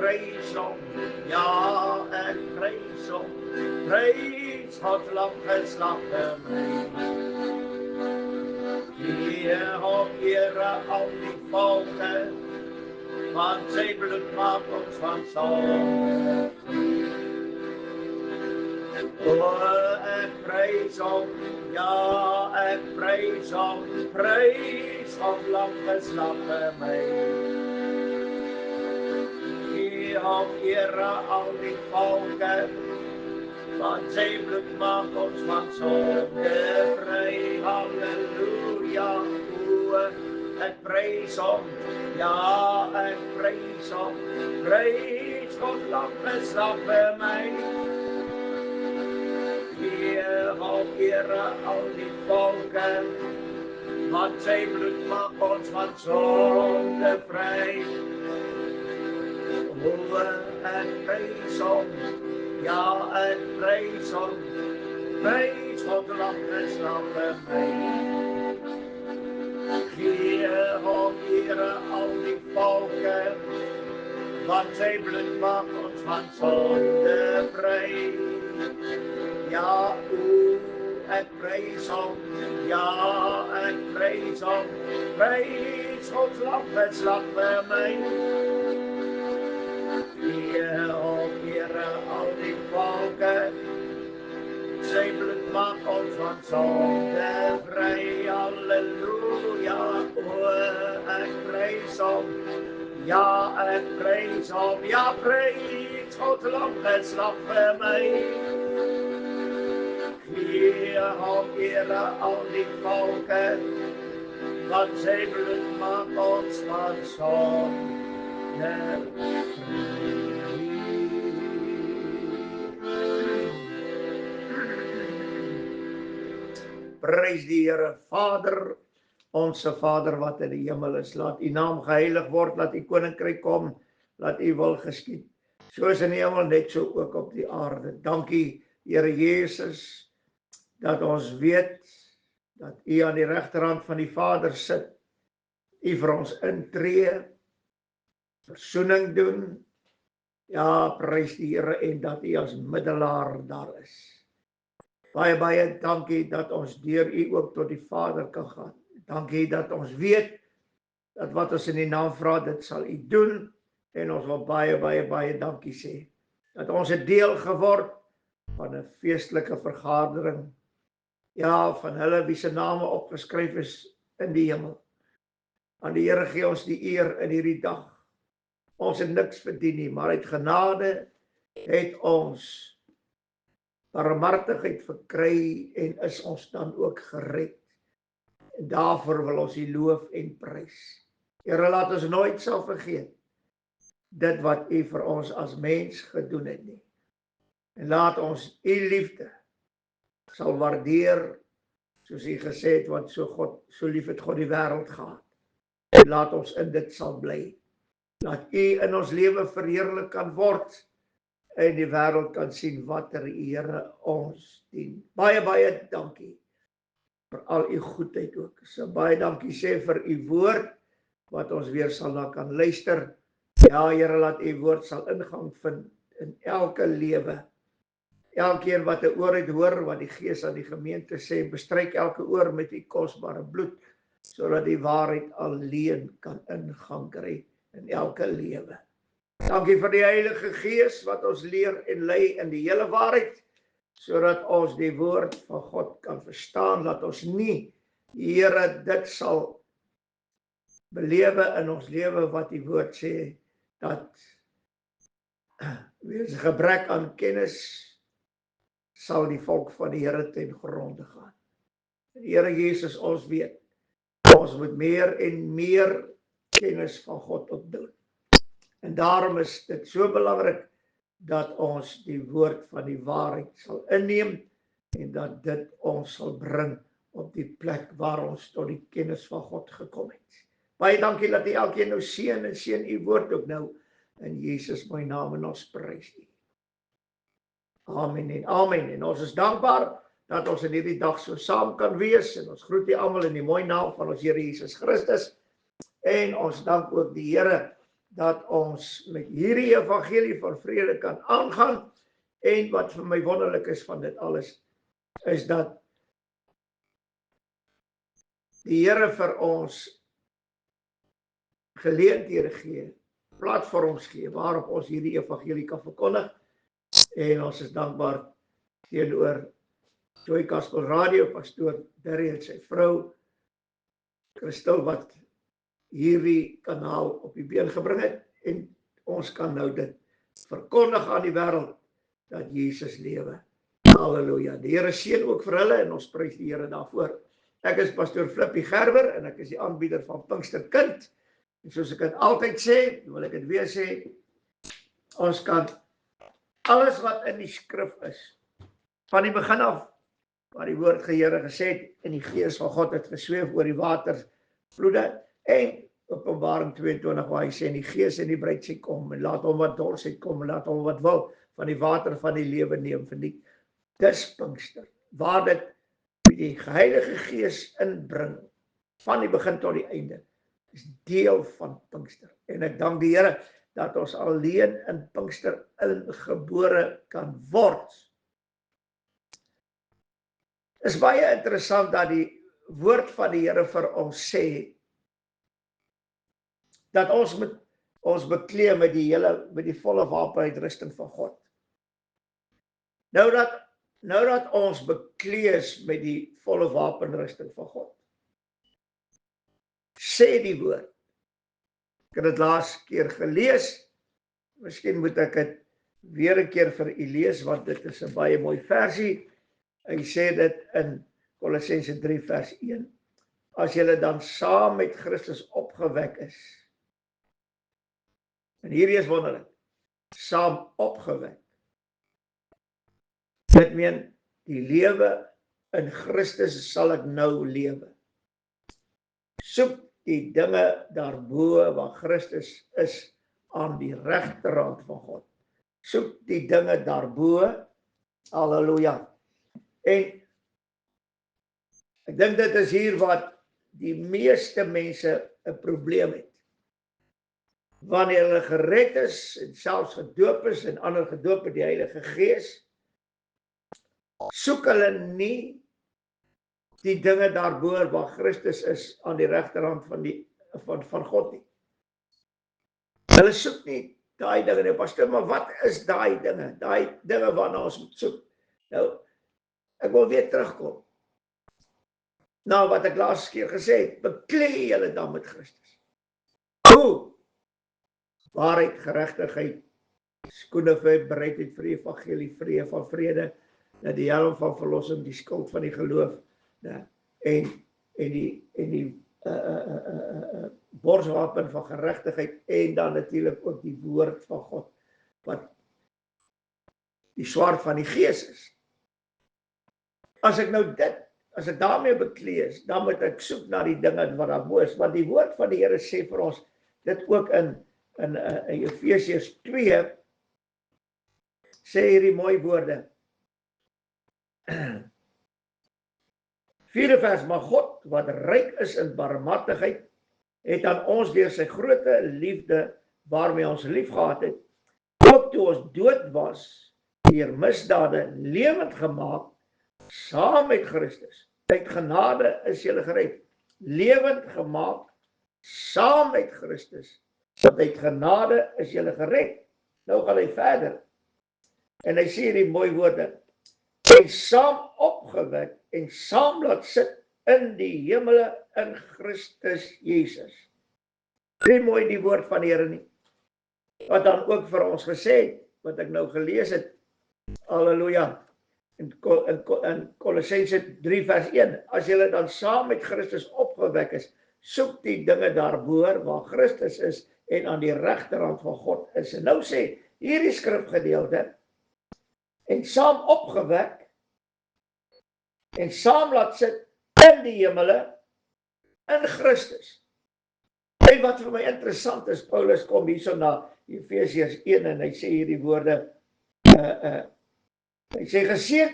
prys hom, ja, ek prys hom, prys God lam geslag vir my. Hier hom Here al die volke, want sy bloed maak ons van sonde. O, ek prys hom, ja, ek prys hom, prys God lam geslag vir my. Hier hom Here al die volke, want sy bloed maak ons van sonde vry. Halleluja, o, ek prys hom, ja, ek prys hom, prys God lam geslag vir my. Hier hom Here al die volke, want sy bloed maak ons van sonde vry. O, ek prys hom, ja, ek prys hom, prys God lam geslag vir my. Hier hom Here al die volke, want sy bloed maak ons van sonde vry. Ja, o, ek prys hom, ja, ek prys hom, prys God lam geslag vir my. Hier hom Here al die volke, sy bloed maak ons van sonde vry. Halleluja, o, ek prys hom, ja, ek prys hom, ja, prys God lam geslag vir my. Hier hom Here al die volke, want sy bloed maak ons van sonde vry. Prys die Here. Vader, onse Vader wat in die hemel is, laat u naam geheilig word, laat u koninkryk kom, laat u wil geskied, soos in die hemel, net so ook op die aarde. Dankie, Here Jesus, dat ons weet dat u aan die regterhand van die Vader sit, u vir ons intree, versoening doen. Ja, prys die Here, en dat u as middelaar daar is. Baie, baie dankie dat ons deur u ook tot die Vader kan gaan. Dankie dat ons weet dat wat ons in die naam vra, dit sal u doen, en ons wil baie, baie, baie dankie sê, dat ons 'n deel geword van 'n feestelike vergadering, ja, van hulle wie se name opgeskryf is in die hemel. Aan die Here gee ons die eer in hierdie dag. Ons het niks verdien nie, maar uit genade het ons barmhartigheid verkry en is ons dan ook gered. En daarvoor wil ons u loof en prys. Here, laat ons nooit sal vergeet dit wat u vir ons as mens gedoen het nie. En laat ons u liefde sal waardeer, soos u gesê het, want so lief het God die wêreld gehad. En laat ons in dit sal bly. Laat u in ons lewe verheerlik kan word, en die wêreld kan sien watter Here ons dien. Baie, baie dankie vir al u goedheid ook. So baie dankie sê vir u woord, wat ons weer sal na kan luister. Ja, Here, laat u woord sal ingang vind in elke lewe. Elkeen wat 'n oor het hoor, wat die Gees aan die gemeente sê, bestryk elke oor met u kosbare bloed, sodat die waarheid alleen kan ingang kry in elke lewe. Dankie vir die Heilige Gees wat ons leer en lei in die hele waarheid, sodat ons die woord van God kan verstaan, dat ons nie, Here, dit sal belewe in ons lewe wat die woord sê, dat weens gebrek aan kennis sal die volk van die Here ten gronde gaan. Die Here Jesus, ons weet, ons moet meer en meer kennis van God opdoen. En daarom is dit so belangrik dat ons die woord van die waarheid sal inneem en dat dit ons sal bring op die plek waar ons tot die kennis van God gekom het. Baie dankie dat u elkeen nou seën en seën u woord ook nou in Jesus my naam en ons prys u. Amen en amen. En ons is dankbaar dat ons in hierdie dag so saam kan wees en ons groet u almal in die mooi naam van ons Here Jesus Christus. En ons dank ook die Here dat ons met hierdie evangelie van vrede kan aangaan. En wat vir my wonderlik is van dit alles, is dat die Here vir ons geleenthede gee, platforms gee, waarop ons hierdie evangelie kan verkondig. En ons is dankbaar teenoor Joy Gospel Radio, pastoor Derry en sy vrou, Christel, wat hierdie kanaal op die been gebring het, en ons kan nou dit verkondig aan die wêreld, dat Jesus lewe. Halleluja. Die Here seën ook vir hulle, en ons prys die Here daarvoor. Ek is pastoor Flippie Gerber, en ek is die aanbieder van Pinksterkind. En soos ek dit altyd sê, wil ek dit weer sê, ons kan alles wat in die skrif is, van die begin af, waar die woord Here gesê het, en die gees van God het gesweef oor die watervloede, en Openbaring 22, waar hy sê, en die gees en die bruid sê kom, en laat hom wat dors het kom, en laat hom wat wil, van die water van die lewe neem, verniet. Dis Pinkster, waar dit die Heilige Gees inbring, van die begin tot die einde, is deel van Pinkster. En ek dank die Here, dat ons alleen in Pinkster ingebore kan word. Is baie interessant dat die woord van die Here vir ons sê, dat ons moet ons beklee met die volle wapenuitrusting van God. Nou dat ons beklee is met die volle wapenrusting van God, sê die woord. Ek het dit laas keer gelees, miskien moet ek dit weer 'n keer vir u lees, want dit is 'n baie mooi versie. Hy sê dit in Kolossense 3 vers 1. As julle dan saam met Christus opgewek is, en hierdie is wonderlik, saam opgewek. Dit meen, die lewe in Christus sal ek nou lewe. Soek die dinge daarbo waar Christus is, aan die regterhand van God. Soek die dinge daarbo, halleluja. En ek dink dit is hier wat die meeste mense 'n probleem het. Wanneer hulle gered is, en selfs gedoop is, en ander gedoop met die Heilige Gees, soek hulle nie die dinge daarbo waar Christus is, aan die regterhand van God nie. Hulle soek nie daai dinge nie. Pastoor, maar wat is daai dinge? Daai dinge waarna ons moet soek. Nou, ek wil weer terugkom. Nou, wat ek laas keer gesê het, beklee julle dan met Christus. Hoe? Waarheid, geregtigheid, skoene vir bereidheid vir die evangelie, vrede van vrede, die helm van verlossing, die skild van die geloof, en die borswapen van geregtigheid, en dan natuurlik ook die woord van God, wat die swaard van die Gees is. As ek daarmee beklee is, dan moet ek soek na die dinge wat daarbo is, want die woord van die Here sê vir ons, dit ook in Efesiërs 2, sê hierdie mooi woorde. 4 vers, maar God, wat ryk is in barmhartigheid, het aan ons deur sy groote liefde, waarmee ons lief gehad het, ook toe ons dood was, deur misdade lewend gemaak, saam met Christus. Uit genade is julle gered, lewend gemaak, saam met Christus. Want uit genade is julle gered. Nou gaan hy verder. En hy sê die mooi woorde, en saam opgewek, en saam laat sit in die hemele in Christus Jesus. Nie mooi die woord van die Here nie. Wat dan ook vir ons gesê het, wat ek nou gelees het, halleluja, in Kolossense 3 vers 1, as julle dan saam met Christus opgewek is, soek die dinge daarbo waar Christus is, en aan die regterhand van God is. En nou sê, hierdie skrifgedeelte, en saam opgewek, en saam laat sit in die hemele, in Christus. En wat vir my interessant is, Paulus kom hierso na Efesiërs 1, en hy sê hierdie woorde, hy sê geseënd,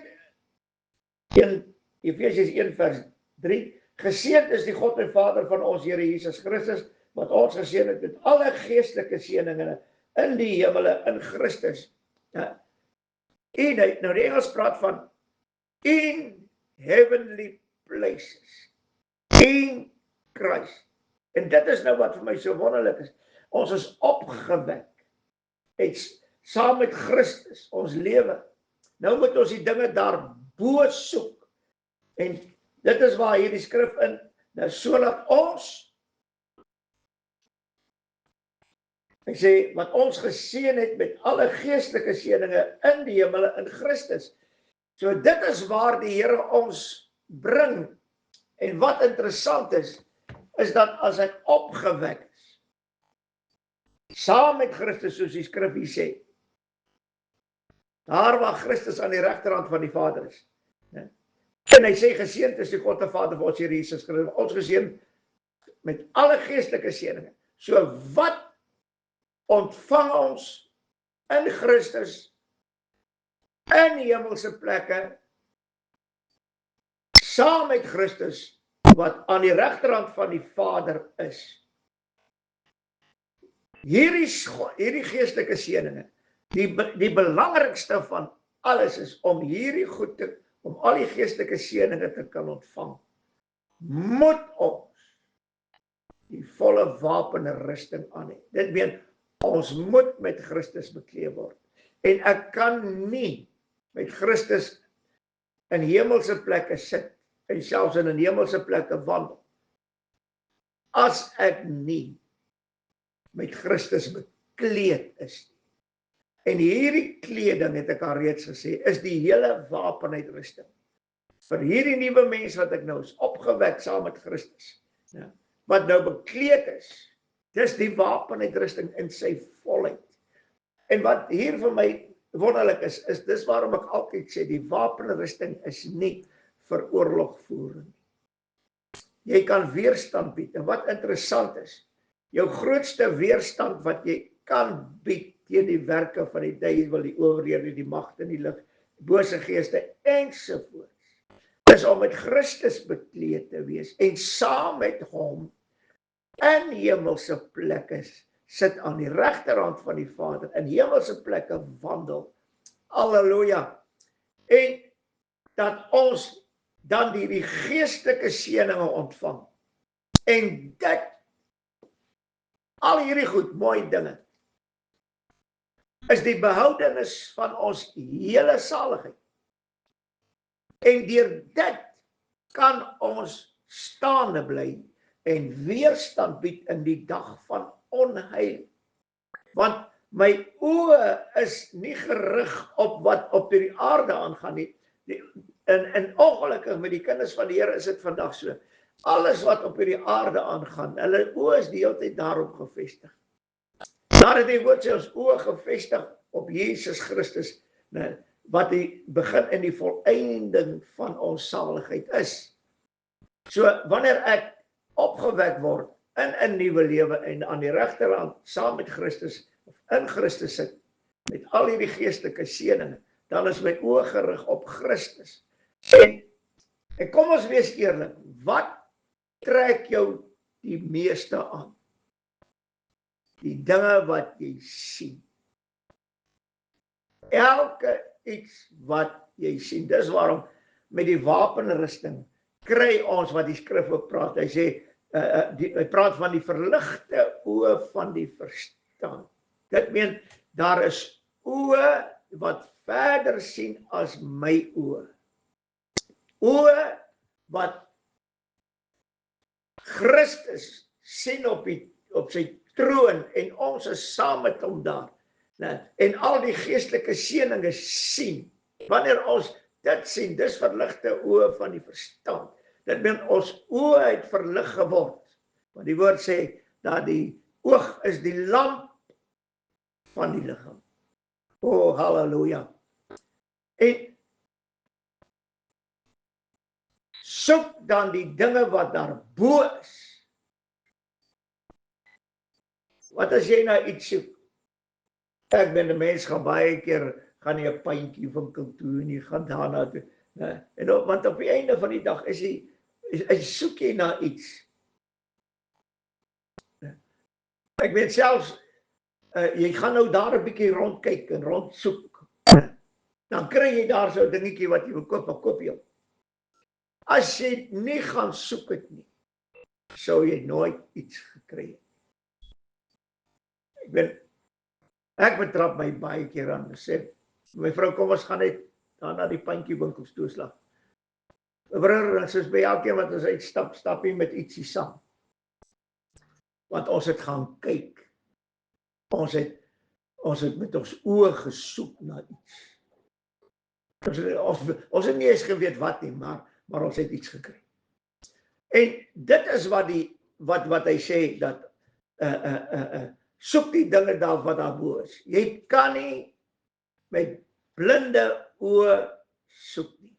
in Efesiërs 1 vers 3, geseënd is die God en Vader van ons Here Jesus Christus, wat ons geseën het met alle geestelike seëninge in die hemele in Christus. Ja. Eenheid, nou die Engels praat van in heavenly places, in Christ. En dit is nou wat vir my so wonderlik is. Ons is opgewek, saam met Christus, ons lewe. Nou moet ons die dinge daarbo soek. En dit is waar hierdie skrif in, nou sodat ons, hy sê, wat ons geseën het met alle geestelike seëninge in die hemele in Christus. So dit is waar die Here ons bring. En wat interessant is dat as ek opgewek is, saam met Christus, soos die skrif hier sê, daar waar Christus aan die regterhand van die Vader is. En hy sê, geseënd is die God en Vader van ons Here Jesus Christus, ons geseën met alle geestelike seëninge. So wat ontvang ons in Christus, in hemelse plekke, saam met Christus, wat aan die regterhand van die Vader is. Hierdie geestelike seëninge, die belangrikste van alles is om hierdie goed om al die geestelike seëninge te kan ontvang, moet ons die volle wapenrusting aan hê. Dit meen, ons moet met Christus bekleed word. En ek kan nie met Christus in hemelse plekke sit, en selfs in hemelse plekke wandel, as ek nie met Christus bekleed is. En hierdie kleding, het ek al reeds gesê, is die hele wapenuitrusting. Vir hierdie nuwe mens wat ek nou is opgewek saam met Christus, ja, wat nou bekleed is, dis die wapenuitrusting in sy volheid. En wat hier vir my wonderlik is dis waarom ek altyd sê, die wapenrusting is nie vir oorlogvoering. Jy kan weerstand bied. En wat interessant is, jou grootste weerstand wat jy kan bied teen die werke van die duiwel, die owerhede, die magte in die lig, bose geeste ensovoorts, is om met Christus bekleed te wees en saam met hom in hemelse plekke sit aan die regterhand van die Vader, in hemelse plekke wandel. Halleluja. En dat ons dan die geestelike seëninge ontvang. En dit, al hierdie goed, mooi dinge, is die behoudenis van ons hele saligheid. En deur dit kan ons staande bly en weerstand bied in die dag van onheil. Want my oë is nie gerig op wat op die aarde aangaan nie. En ongelukkig met die kinders van die Here is dit vandag so. Alles wat op die aarde aangaan, hulle oë is die hele tyd daarop gefestig. Daar het die woord sê ons oë gefestig op Jesus Christus, wat die begin en die volëinding van ons saligheid is. So wanneer ek opgewek word in 'n nuwe lewe en aan die regterhand saam met Christus of in Christus sit met al hierdie geestelike seëninge, dan is my oë gerig op Christus. En kom ons wees eerlik, wat trek jou die meeste aan? Die dinge wat jy sien. Elke iets wat jy sien. Dis waarom met die wapenrusting kry ons wat die skrif ook praat. Hy sê, hy praat van die verligte oë van die verstand. Dit meen, daar is oë wat verder sien as my oë. Oë wat Christus sien op sy troon en ons is saam met hom daar. En al die geestelike seëninge sien. Wanneer ons dit sien, dis verligte oë van die verstand. Dit meen ons oë het verlig geword. Want die woord sê dat die oog is die lamp van die liggaam. O, halleluja. En soek dan die dinge wat daarbo is. Wat as jy nou iets soek? Ek ben 'n mens, gaan baie keer, gaan jy 'n pyntjie winkel toe en jy gaan daarna toe. En want op die einde van die dag is jy soek jy na iets. Ek weet selfs, jy gaan nou daar 'n bietjie rondkyk en rondsoek. Dan kry jy daar so 'n dingetjie wat jy wil koop, maar koop jy. As jy nie gaan soek het nie, sou jy nooit iets gekry het. Ek betrap my baie keer aan sê, my vrou, kom ons gaan net daar na die pandjiewinkels toe slag. Broer, en soos by elkeen wat ons uitstap, stap jy met ietsie saam. Want ons het gaan kyk. Ons het met ons oë gesoek na iets. Ons het nie eens geweet wat nie, maar ons het iets gekry. En dit is wat hy sê, dat soek die dinge daar wat daarbo is. Jy kan nie met blinde oë soek nie.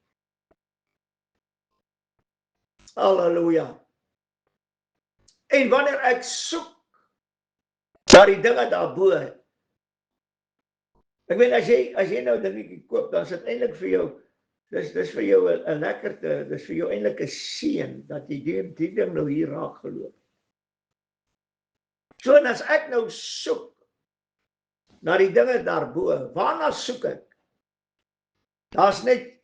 Halleluja. En wanneer ek soek daar die dinge daarbo, ek weet as jy nou dingetjie koop, dan is dit eintlik vir jou, dis vir jou 'n lekkerte, dis vir jou eintlik 'n seën dat jy die ding nou hier raak geloop. So en as ek nou soek na die dinge daarbo, waarna soek ek? Daar's net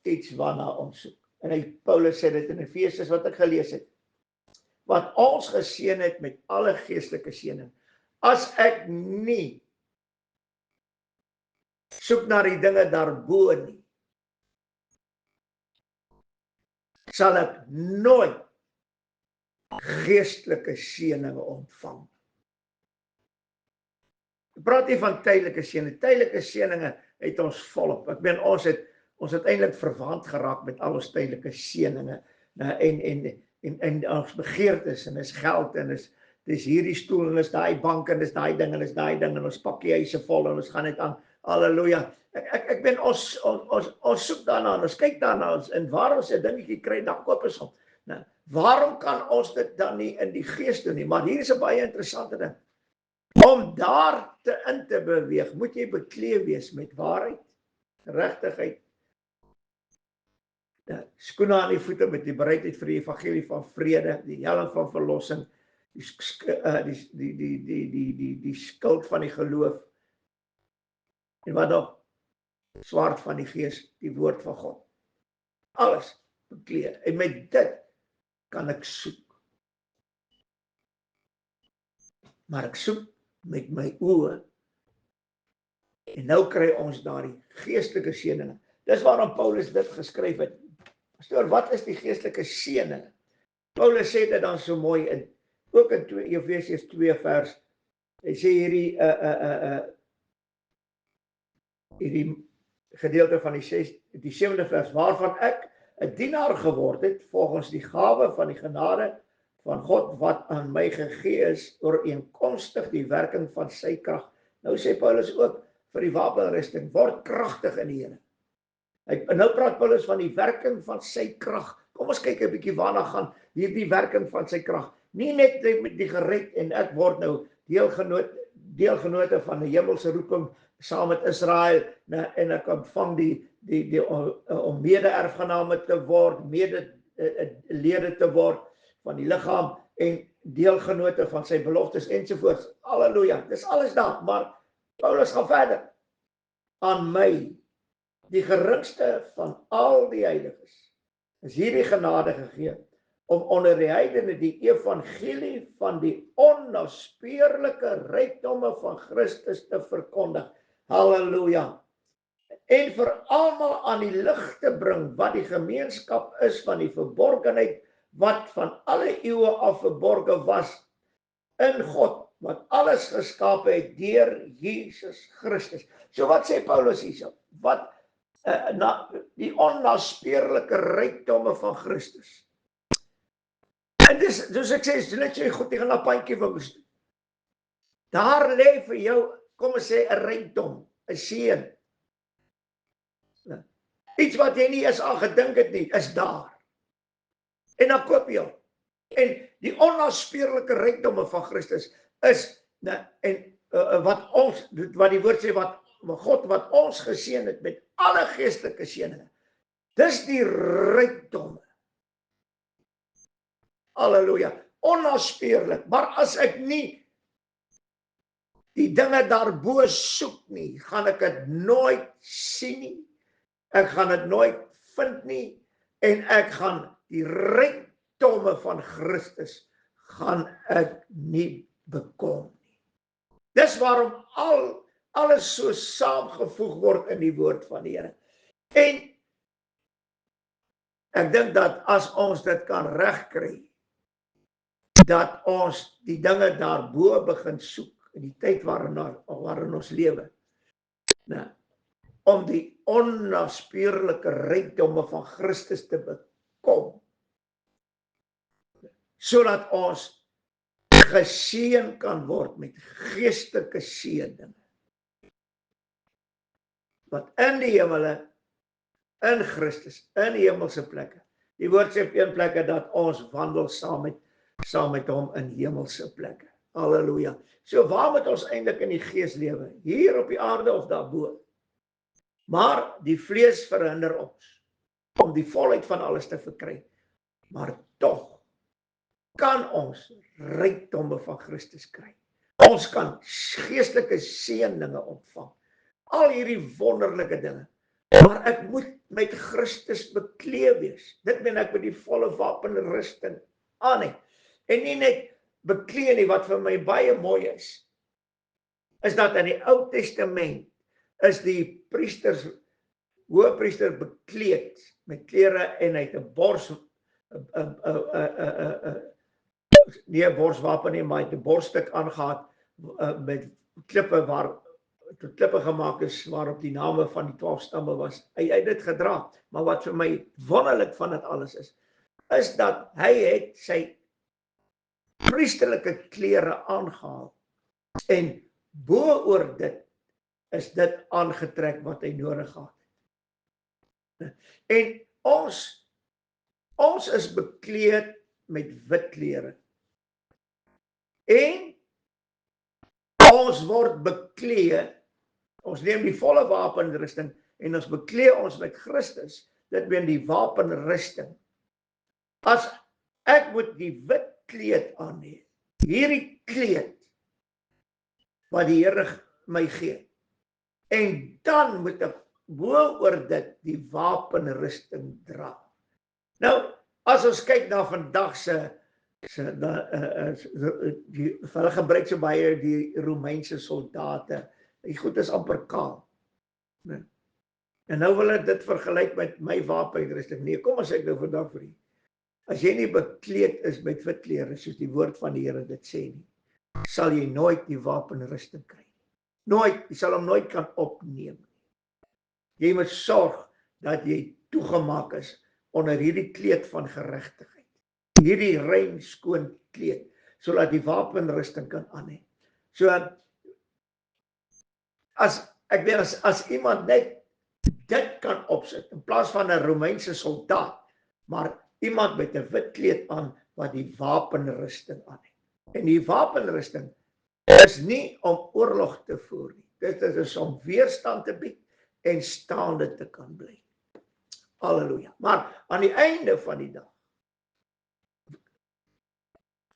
iets waarna ons soek. En Paulus sê dit in Efesiërs wat ek gelees het. Wat ons geseën het met alle geestelike seëning. As ek nie soek na die dinge daarbo nie, sal ek nooit geestelike seëninge ontvang. Ek praat nie van tydelike seëninge. Tydelike seëninge het ons volop. Ek meen ons het eintlik verwant geraak met al ons tydelike seëninge en ons begeertes en is geld en dis hierdie stoel en is daai bank en is daai ding en is daai ding en ons pakkiehuise vol en ons gaan net aan. Halleluja. Ek ben ons soek daarna, ons kyk daarna en waar ons 'n dingetjie kry, dan koop ons hom. Nou, waarom kan ons dit dan nie in die gees doen nie? Maar hier is 'n baie interessante ding. Om daar in te beweeg, moet jy bekleed wees met waarheid, regtigheid, skoene aan die voete met die bereidheid vir die evangelie van vrede, die helm van verlossing, die skild van die geloof, en wat nog? Swaard van die gees, die woord van God. Alles bekleed. En met dit kan ek soek. Maar ek soek met my oë. En nou kry ons daardie geestelike seëninge. Dis waarom Paulus dit geskryf het. Pastoor, wat is die geestelike seëninge? Paulus sê dit dan so mooi ook in Efesiërs 2 vers. Hy sê hierdie gedeelte van die 7de vers, waarvan ek 'n dienaar geword het, volgens die gawe van die genade van God, wat aan my gegee is, ooreenkomstig die werking van sy krag. Nou sê Paulus ook, vir die wapenrusting, word kragtig in die Here. Nou praat Paulus van die werking van sy krag. Kom ons kyk 'n bietjie waarna gaan hierdie werking van sy krag. Nie net met die gered en ek word nou deelgenote van die hemelse roeping saam met Israel, en ek ontvang om mede-erfgename te word, mede-lede te word van die liggaam en deelgenote van sy beloftes ensovoorts. Halleluja, dis alles daar, maar Paulus gaan verder. Aan my, die geringste van al die heiliges, is hierdie genade gegee, om onder die heidene die evangelie van die onnaspeurlike rykdomme van Christus te verkondig. Halleluja. En vir almal aan die lig te bring wat die gemeenskap is van die verborgenheid wat van alle eeue af verborge was in God, wat alles geskape het deur Jesus Christus. So wat sê Paulus hierso? Wat die onnaspeurlike rykdomme van Christus. En dis, soos ek sê, is net so goed, jy gaan na pandjiewinkels toe. Daar lê vir jou, kom ons sê, 'n rykdom, 'n seën. Iets wat jy nie eens aan gedink het nie, is daar. En dan koop jy hom. En die onnaspeurlike rykdomme van Christus is, wat die woord sê, wat God wat ons geseën het met alle geestelike seëninge. Dis die rykdomme. Halleluja. Onnaspeurlik. Maar as ek nie die dinge daarbo soek nie, gaan ek dit nooit sien nie. Ek gaan dit nooit vind nie en ek gaan die rykdomme van Christus gaan ek nie bekom nie. Dis waarom alles so saamgevoeg word in die woord van die Here. En ek dink dat as ons dit kan regkry, dat ons die dinge daarbo begin soek in die tyd waarin ons lewe. Nou, om die onnaspeurlike rykdomme van Christus te bekom, sodat ons geseën kan word met geestelike seëninge wat in die hemele, in Christus, in die hemelse plekke. Die woord sê op een plekke dat ons wandel saam met hom in hemelse plekke. Halleluja. So waar moet ons eintlik in die gees lewe? Hier op die aarde of daarbo? Maar die vlees verhinder ons om die volheid van alles te verkry. Maar tog kan ons rykdomme van Christus kry. Ons kan geestelike seëninge ontvang. Al hierdie wonderlike dinge. Maar ek moet met Christus bekleed wees. Dit meen ek met die volle wapenrusting aan hê. En nie net bekleed nie, wat vir my baie mooi is dat in die Ou Testament is die hoëpriester bekleed met klere en hy het 'n nie 'n borswapen nie, maar hy het 'n borsstuk aangehad met klippe tot klippe gemaak is waarop die name van die 12 stamme was. Hy het dit gedra, maar wat vir my wonderlik van dit alles is dat hy het sy priesterlike klere aangehaal en bo-oor dit is dit aangetrek wat hy nodig gehad het. En ons is bekleed met wit klere. En ons word bekleed, ons neem die volle wapenrusting en ons bekleed ons met Christus, dit meen die wapenrusting. As ek moet die wit kleed aan hê, hierdie kleed wat die Here my gee, en dan moet ek bo-oor dit die wapenrusting dra. Nou, as ons kyk na vandag hulle gebruik so baie die Romeinse soldate, die goed is amper kaal. En nou wil ek dit vergelyk met my wapenrusting. Nee, kom as ek nou vandag vir u. As jy nie bekleed is met wit klere, soos die woord van die Here dit sê nie, sal jy nooit die wapenrusting kry. Nooit, jy sal hom nooit kan opneem. Jy moet sorg dat jy toegemaak is onder hierdie kleed van geregtigheid. Hierdie rein skoon kleed, sodat die wapenrusting kan aan hê. So, as iemand net dit kan opsit, in plaas van 'n Romeinse soldaat, maar iemand met 'n wit kleed aan, wat die wapenrusting aan het. En die wapenrusting is nie om oorlog te voer nie. Dit is om weerstand te bied en staande te kan bly. Halleluja. Maar aan die einde van die dag,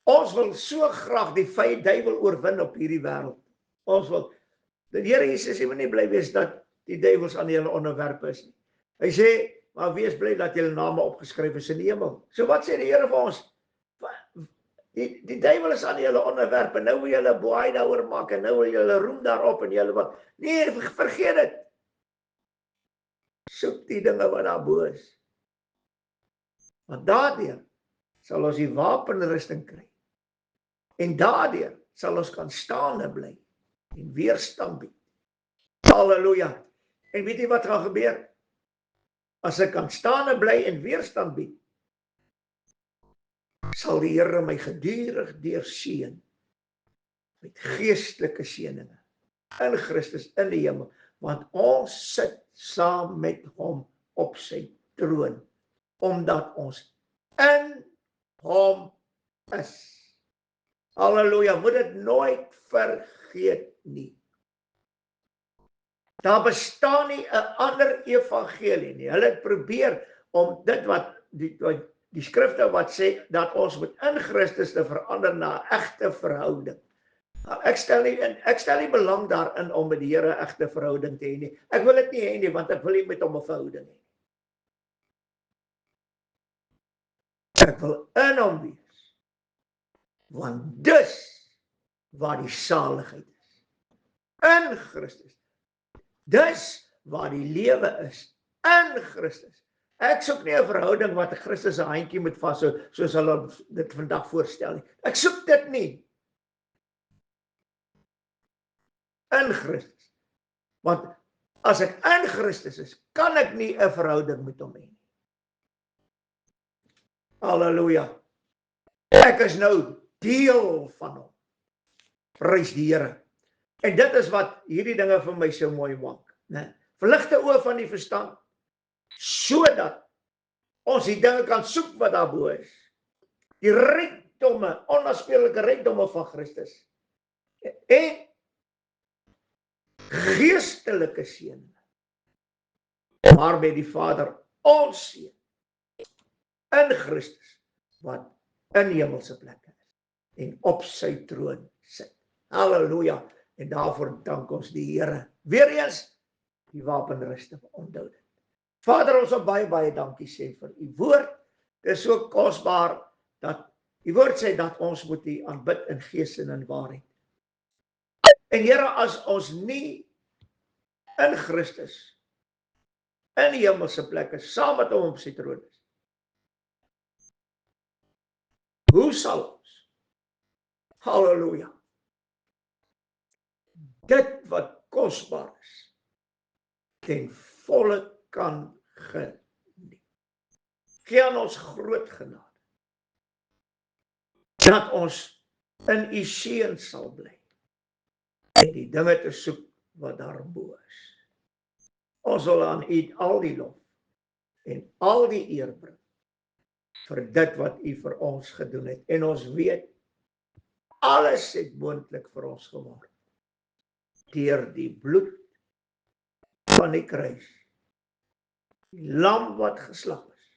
ons wil so graag die duiwel oorwin op hierdie wêreld. Ons wil, die Here Jesus sê, nie bly wees dat die duiwels aan julle onderwerp is nie. Hy sê, maar wees bly dat julle name opgeskryf is in die hemel. So wat sê die Here vir ons? Die duiwel is aan julle onderwerp en nou wil julle boei daaroor maak en nou wil julle roem daarop en julle wat. Nee, vergeet dit. Soek die dinge wat daarbo is. Want daardeur sal ons die wapenrusting kry. En daardeur sal ons kan staande bly en weerstand bied. Halleluja. En weet jy wat gaan gebeur? As ek kan staande bly en weerstand bied, sal die Here my gedurig deurseën met geestelike seëninge in Christus in die hemel, want ons sit saam met hom op sy troon, omdat ons in hom is. Halleluja, moet dit nooit vergeet nie. Daar bestaan nie 'n ander evangelie nie. Hulle het probeer om dit wat die skrifte wat sê dat ons moet in Christus te verander na 'n egte verhouding. Ek stel nie belang daarin om met die Here 'n egte verhouding te hê nie. Ek wil dit nie hê nie, want ek wil nie met hom 'n verhouding hê. Ek wil in hom wees. Want dis waar die saligheid is. In Christus. Dis waar die lewe is. In Christus. Ek soek nie 'n verhouding wat Christus 'n handjie moet vashou, soos hulle dit vandag voorstel nie. Ek soek dit nie. In Christus. Want as ek in Christus is, kan ek nie 'n verhouding met hom hê nie. Halleluja. Ek is nou deel van hom. Prys die Here. En dit is wat hierdie dinge vir my so mooi maak, né? Verligte oë van die verstand, sodat ons die dinge kan soek wat daarbo is. Die rykdomme, onafspeellike rykdomme van Christus. En geestelike seën, waarmee die Vader ons seën in Christus, wat in hemelse plekke is en op sy troon sit. Halleluja. En daarvoor dank ons die Here. Weer eens die wapenruste onthou dit. Vader, ons wil baie dankie sê vir u woord. Dit is so kosbaar dat u woord sê dat ons moet u aanbid in gees en in waarheid. En Here, as ons nie in Christus in die hemelse plekke saam met hom op sy troon is, hoe sal ons, halleluja, dit wat kosbaar is, ten volle kan geniet? Gee aan ons groot genade, dat ons in u seën sal bly, en die dinge te soek wat daarbo is. Ons wil aan u al die lof en al die eer bring vir dit wat u vir ons gedoen het. En ons weet, alles het moontlik vir ons geword deur die bloed van die kruis, die lam wat geslag is.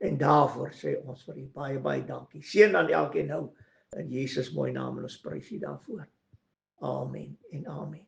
En daarvoor sê ons vir u baie dankie. Seën aan elkeen nou in Jesus mooi naam en ons prys u daarvoor. Amen en amen.